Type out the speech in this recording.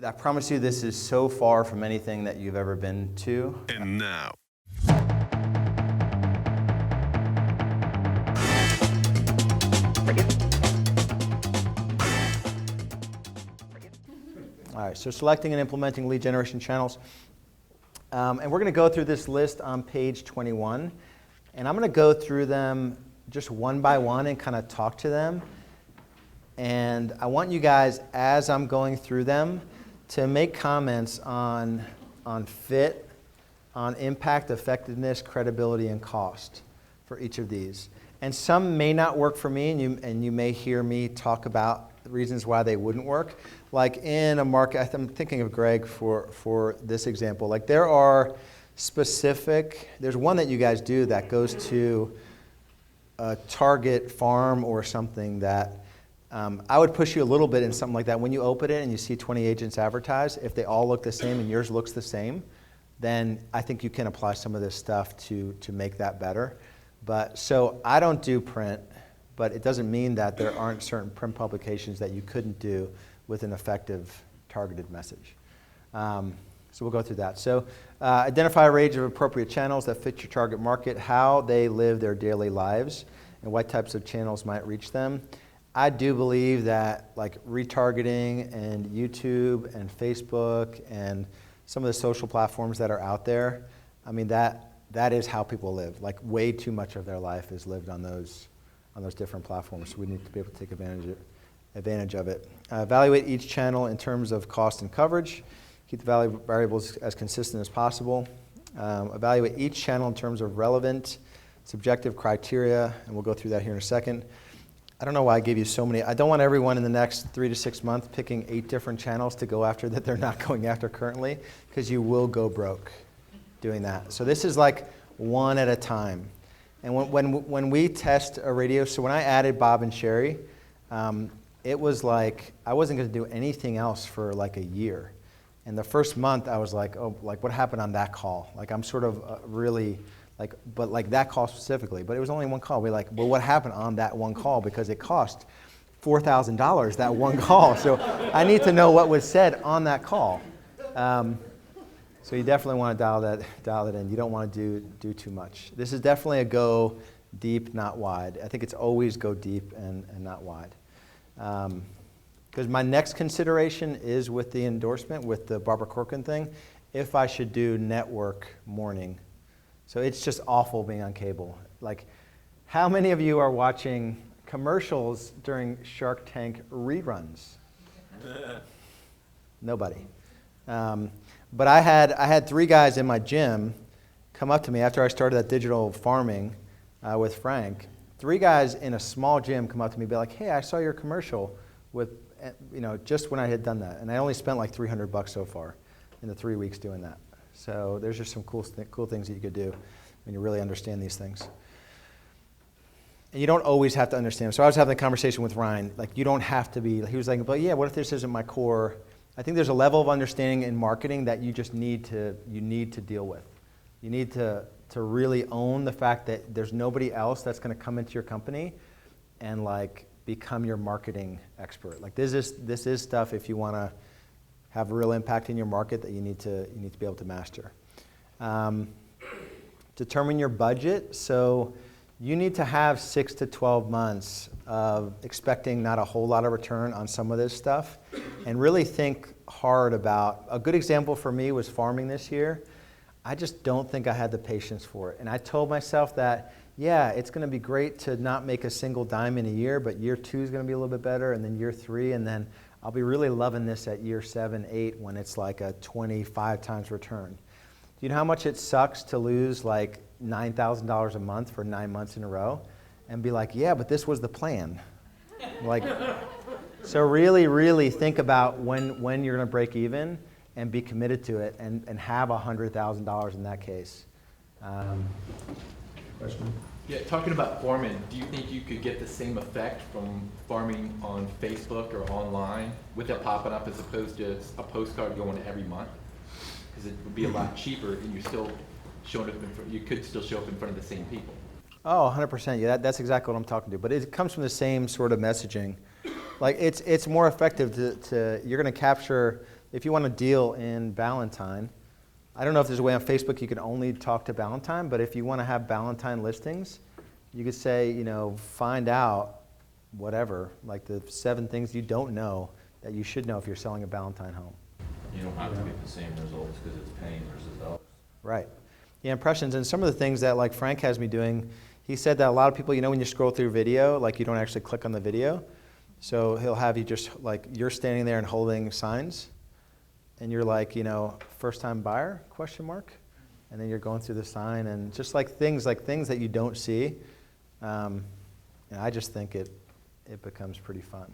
I promise you this is so far from anything that you've ever been to. And now. All right, so selecting and implementing lead generation channels. And we're going to go through this list on page 21. And I'm going to go through them just one by one and kind of talk to them. And I want you guys, as I'm going through them, to make comments on fit, on impact, effectiveness, credibility, and cost for each of these. And some may not work for me, and you may hear me talk about the reasons why they wouldn't work. Like in a market, I'm thinking of Greg for this example. Like there are there's one that you guys do that goes to a target farm or something that I would push you a little bit in something like that. When you open it and you see 20 agents advertise, if they all look the same and yours looks the same, then I think you can apply some of this stuff to make that better. But so I don't do print, but it doesn't mean that there aren't certain print publications that you couldn't do with an effective targeted message. So we'll go through that. So identify a range of appropriate channels that fit your target market, how they live their daily lives, and what types of channels might reach them. I do believe that like retargeting and YouTube and Facebook and some of the social platforms that are out there, I mean that is how people live. Like way too much of their life is lived on those different platforms. So we need to be able to take advantage of it. Evaluate each channel in terms of cost and coverage. Keep the variables as consistent as possible. Evaluate each channel in terms of relevant, subjective criteria, and we'll go through that here in a second. I don't know why I gave you so many. I don't want everyone in the next 3 to 6 months picking 8 different channels to go after that they're not going after currently, because you will go broke doing that. So this is like one at a time. And when we test a radio, so when I added Bob and Sherry, it was like I wasn't going to do anything else for like a year. And the first month I was like, oh, like what happened on that call? Like I'm sort of really like, but like that call specifically. But it was only one call. We're like, well, what happened on that one call? Because it cost $4,000 that one call. So I need to know what was said on that call. So you definitely want to dial it in. You don't want to do too much. This is definitely a go deep, not wide. I think it's always go deep and not wide. Because my next consideration is with the endorsement, with the Barbara Corcoran thing, if I should do network morning. So it's just awful being on cable. Like, how many of you are watching commercials during Shark Tank reruns? Nobody. But I had 3 guys in my gym come up to me after I started that digital farming with Frank. 3 guys in a small gym come up to me and be like, hey, I saw your commercial with, just when I had done that. And I only spent like $300 so far in the 3 weeks doing that. So there's just some cool things that you could do when you really understand these things. And you don't always have to understand. So I was having a conversation with Ryan. Like, you don't have to be, he was like, but yeah, what if this isn't my core? I think there's a level of understanding in marketing that you just need to deal with. You need to really own the fact that there's nobody else that's going to come into your company and like become your marketing expert. Like this is stuff if you want to have a real impact in your market that you need to be able to master. Determine your budget. So you need to have 6 to 12 months of expecting not a whole lot of return on some of this stuff and really think hard about, a good example for me was farming this year. I just don't think I had the patience for it. And I told myself that, yeah, it's going to be great to not make a single dime in a year, but year 2 is going to be a little bit better, and then year 3, and then I'll be really loving this at year 7, 8 when it's like a 25 times return. Do you know how much it sucks to lose like $9,000 a month for 9 months in a row and be like, yeah, but this was the plan. Like, so really, really think about when you're going to break even and be committed to it and have $100,000 in that case. Question? Yeah, talking about farming, do you think you could get the same effect from farming on Facebook or online with it popping up as opposed to a postcard going every month? Because it would be a lot cheaper and you're still showing up you could still show up in front of the same people. Oh, 100%. Yeah, that's exactly what I'm talking to. But it comes from the same sort of messaging. Like it's more effective to you're going to capture if you want to deal in Valentine, I don't know if there's a way on Facebook you can only talk to Valentine, but if you want to have Valentine listings, you could say, find out whatever, like the 7 things you don't know that you should know if you're selling a Valentine home. You don't have to get the same results because it's paying versus dollars. Right. Yeah, impressions, and some of the things that like Frank has me doing, he said that a lot of people, when you scroll through video, like you don't actually click on the video. So he'll have you just like, you're standing there and holding signs, and you're like, first time buyer, ? And then you're going through the sign, and just like things that you don't see. And I just think it becomes pretty fun.